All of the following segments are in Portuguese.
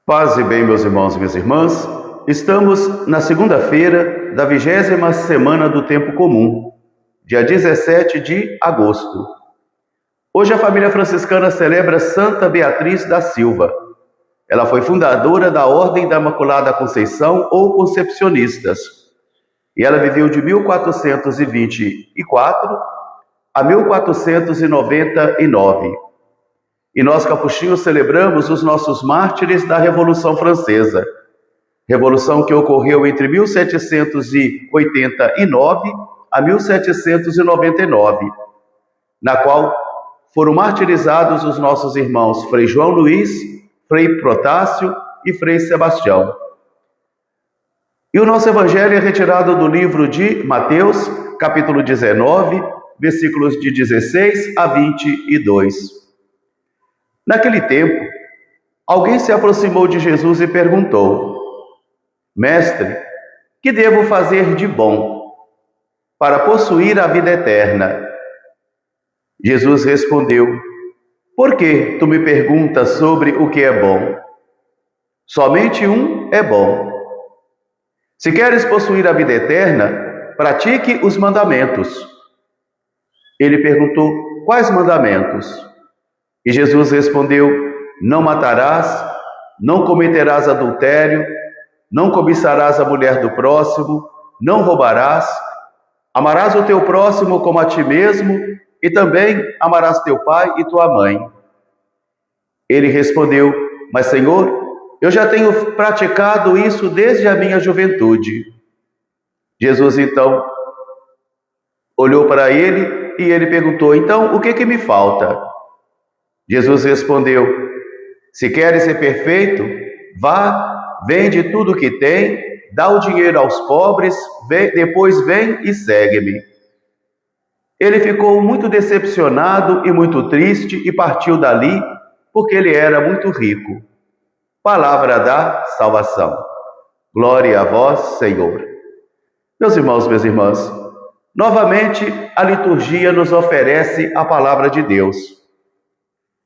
Paz e bem, meus irmãos e minhas irmãs. Estamos na segunda-feira da 20ª semana do Tempo Comum, dia 17 de agosto. Hoje a família franciscana celebra Santa Beatriz da Silva. Ela foi fundadora da Ordem da Imaculada Conceição ou Concepcionistas. E ela viveu de 1424 a 1499. E nós, capuchinhos, celebramos os nossos mártires da Revolução Francesa. Revolução que ocorreu entre 1789 a 1799, na qual foram martirizados os nossos irmãos Frei João Luís, Frei Protássio e Frei Sebastião. E o nosso evangelho é retirado do livro de Mateus, capítulo 19, versículos de 16 a 22. Naquele tempo, alguém se aproximou de Jesus e perguntou: Mestre, que devo fazer de bom para possuir a vida eterna? Jesus respondeu: Por que tu me perguntas sobre o que é bom? Somente um é bom. Se queres possuir a vida eterna, pratique os mandamentos. Ele perguntou: Quais mandamentos? E Jesus respondeu: Não matarás, não cometerás adultério, não cobiçarás a mulher do próximo, não roubarás, amarás o teu próximo como a ti mesmo e também amarás teu pai e tua mãe. Ele respondeu: Mas, Senhor, eu já tenho praticado isso desde a minha juventude. Jesus então olhou para ele e ele perguntou: Então, o que me falta? Jesus respondeu: Se queres ser perfeito, vá, vende tudo o que tem, dá o dinheiro aos pobres, depois vem e segue-me. Ele ficou muito decepcionado e muito triste e partiu dali, porque ele era muito rico. Palavra da salvação. Glória a vós, Senhor. Meus irmãos, minhas irmãs, novamente a liturgia nos oferece a palavra de Deus.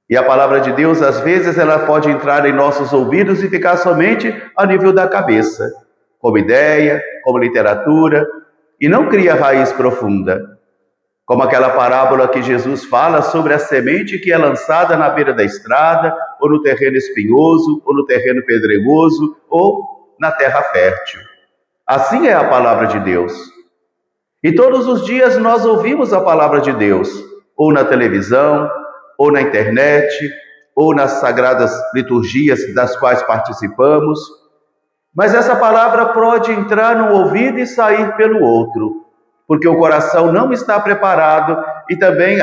E a palavra de Deus, às vezes, ela pode entrar em nossos ouvidos e ficar somente a nível da cabeça, como ideia, como literatura, e não cria raiz profunda. Como aquela parábola que Jesus fala sobre a semente que é lançada na beira da estrada, ou no terreno espinhoso, ou no terreno pedregoso, ou na terra fértil. Assim é a palavra de Deus. E todos os dias nós ouvimos a palavra de Deus, ou na televisão, ou na internet, ou nas sagradas liturgias das quais participamos. Mas essa palavra pode entrar num ouvido e sair pelo outro, porque o coração não está preparado e também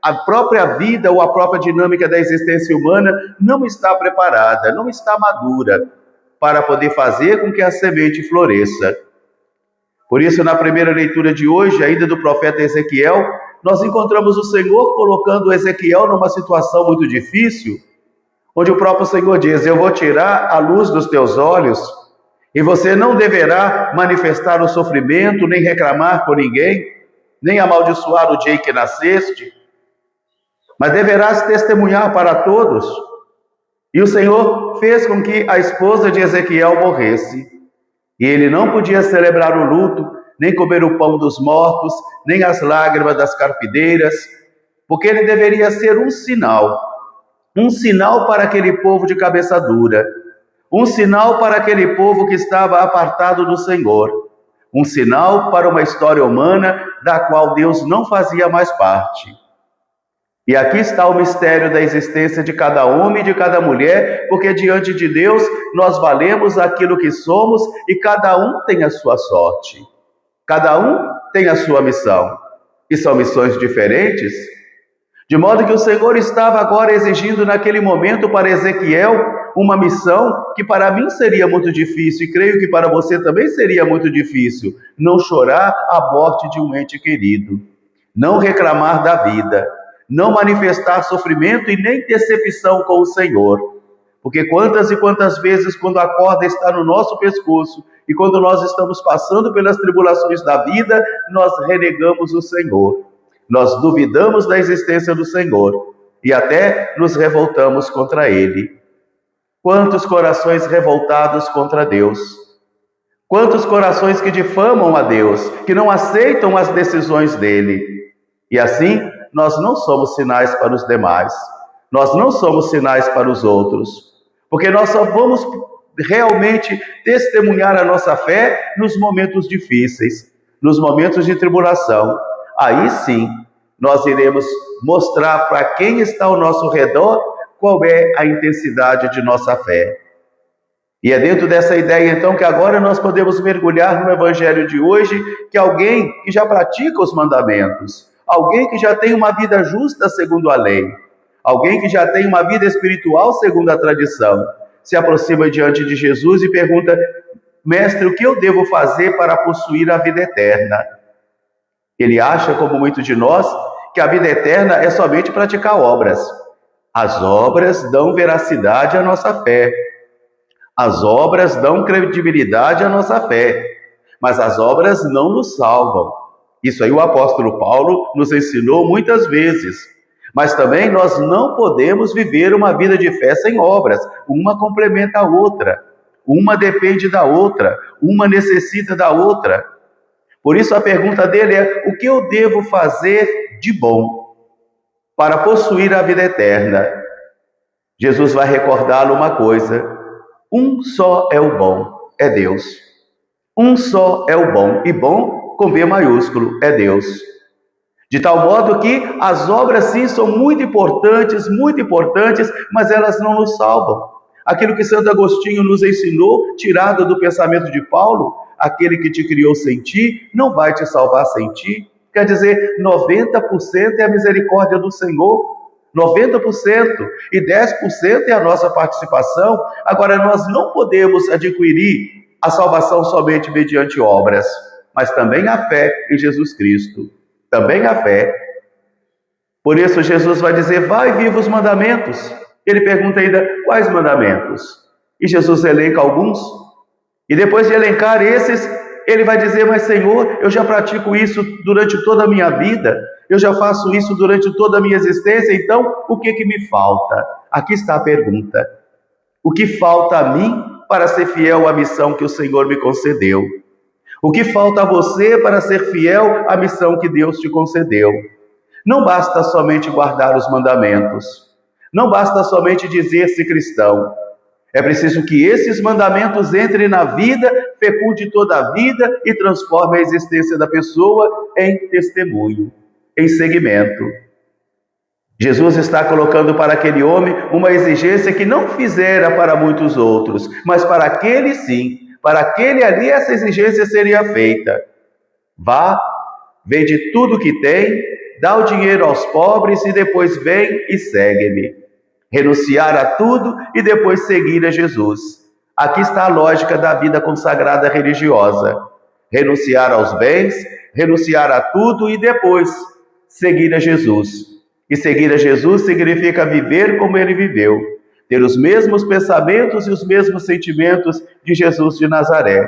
a própria vida ou a própria dinâmica da existência humana não está preparada, não está madura para poder fazer com que a semente floresça. Por isso, na primeira leitura de hoje, ainda do profeta Ezequiel, nós encontramos o Senhor colocando Ezequiel numa situação muito difícil, onde o próprio Senhor diz: Eu vou tirar a luz dos teus olhos, e você não deverá manifestar o sofrimento, nem reclamar com ninguém, nem amaldiçoar o dia em que nasceste, mas deverás testemunhar para todos. E o Senhor fez com que a esposa de Ezequiel morresse, e ele não podia celebrar o luto, nem comer o pão dos mortos, nem as lágrimas das carpideiras, porque ele deveria ser um sinal para aquele povo de cabeça dura, um sinal para aquele povo que estava apartado do Senhor, um sinal para uma história humana da qual Deus não fazia mais parte. E aqui está o mistério da existência de cada homem e de cada mulher, porque diante de Deus nós valemos aquilo que somos e cada um tem a sua sorte. Cada um tem a sua missão, e são missões diferentes, de modo que o Senhor estava agora exigindo naquele momento para Ezequiel uma missão que para mim seria muito difícil, e creio que para você também seria muito difícil: não chorar a morte de um ente querido, não reclamar da vida, não manifestar sofrimento e nem decepção com o Senhor. Porque quantas e quantas vezes, quando a corda está no nosso pescoço e quando nós estamos passando pelas tribulações da vida, nós renegamos o Senhor, nós duvidamos da existência do Senhor e até nos revoltamos contra Ele. Quantos corações revoltados contra Deus? Quantos corações que difamam a Deus, que não aceitam as decisões dele? E assim, nós não somos sinais para os demais. Nós não somos sinais para os outros. Porque nós só vamos realmente testemunhar a nossa fé nos momentos difíceis, nos momentos de tribulação. Aí sim, nós iremos mostrar para quem está ao nosso redor qual é a intensidade de nossa fé. E é dentro dessa ideia, então, que agora nós podemos mergulhar no Evangelho de hoje, que alguém que já pratica os mandamentos, alguém que já tem uma vida justa segundo a lei, alguém que já tem uma vida espiritual segundo a tradição, se aproxima diante de Jesus e pergunta: mestre, o que eu devo fazer para possuir a vida eterna? Ele acha, como muitos de nós, que a vida eterna é somente praticar obras. As obras dão veracidade à nossa fé. As obras dão credibilidade à nossa fé. Mas as obras não nos salvam. Isso aí o apóstolo Paulo nos ensinou muitas vezes. Mas também nós não podemos viver uma vida de fé sem obras. Uma complementa a outra. Uma depende da outra. Uma necessita da outra. Por isso a pergunta dele é: o que eu devo fazer de bom para possuir a vida eterna? Jesus vai recordá-lo uma coisa: um só é o bom, é Deus. Um só é o bom, e bom com B maiúsculo, é Deus. De tal modo que as obras sim são muito importantes, mas elas não nos salvam. Aquilo que Santo Agostinho nos ensinou, tirado do pensamento de Paulo: aquele que te criou sem ti, não vai te salvar sem ti. Quer dizer, 90% é a misericórdia do Senhor, 90%, e 10% é a nossa participação. Agora, nós não podemos adquirir a salvação somente mediante obras, mas também a fé em Jesus Cristo, também a fé. Por isso Jesus vai dizer: vai, viva os mandamentos. Ele pergunta ainda: quais mandamentos? E Jesus elenca alguns, e depois de elencar esses, ele vai dizer: mas Senhor, eu já pratico isso durante toda a minha vida, eu já faço isso durante toda a minha existência, então o que me falta? Aqui está a pergunta: o que falta a mim para ser fiel à missão que o Senhor me concedeu? O que falta a você para ser fiel à missão que Deus te concedeu? Não basta somente guardar os mandamentos, não basta somente dizer-se cristão. É preciso que esses mandamentos entrem na vida, fecunde toda a vida e transforme a existência da pessoa em testemunho, em seguimento. Jesus está colocando para aquele homem uma exigência que não fizera para muitos outros, mas para aquele sim, para aquele ali essa exigência seria feita. Vá, vende tudo que tem, dá o dinheiro aos pobres e depois vem e segue-me. Renunciar a tudo e depois seguir a Jesus. Aqui está a lógica da vida consagrada religiosa. Renunciar aos bens, renunciar a tudo e depois seguir a Jesus. E seguir a Jesus significa viver como ele viveu, ter os mesmos pensamentos e os mesmos sentimentos de Jesus de Nazaré.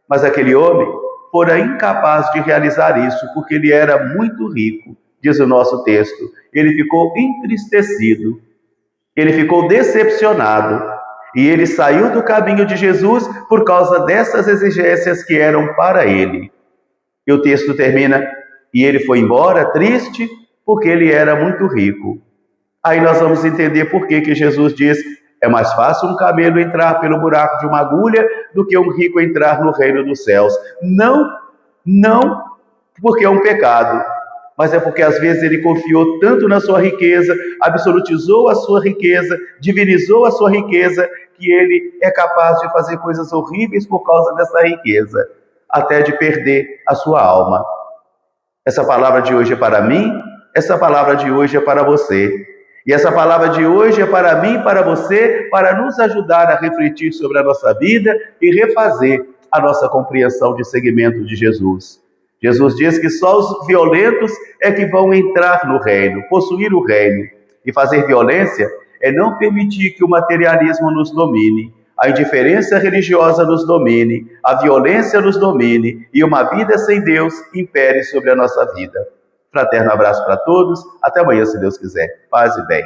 Mas aquele homem fora incapaz de realizar isso porque ele era muito rico, diz o nosso texto. Ele ficou entristecido. Ele ficou decepcionado e ele saiu do caminho de Jesus por causa dessas exigências que eram para ele. E o texto termina: e ele foi embora triste porque ele era muito rico. Aí nós vamos entender por que Jesus diz: é mais fácil um camelo entrar pelo buraco de uma agulha do que um rico entrar no reino dos céus. Não porque é um pecado, mas é porque às vezes ele confiou tanto na sua riqueza, absolutizou a sua riqueza, divinizou a sua riqueza, que ele é capaz de fazer coisas horríveis por causa dessa riqueza, até de perder a sua alma. Essa palavra de hoje é para mim, essa palavra de hoje é para você. E essa palavra de hoje é para mim, para você, para nos ajudar a refletir sobre a nossa vida e refazer a nossa compreensão de seguimento de Jesus. Jesus diz que só os violentos é que vão entrar no reino, possuir o reino. E fazer violência é não permitir que o materialismo nos domine, a indiferença religiosa nos domine, a violência nos domine e uma vida sem Deus impere sobre a nossa vida. Fraterno abraço para todos, até amanhã se Deus quiser. Paz e bem.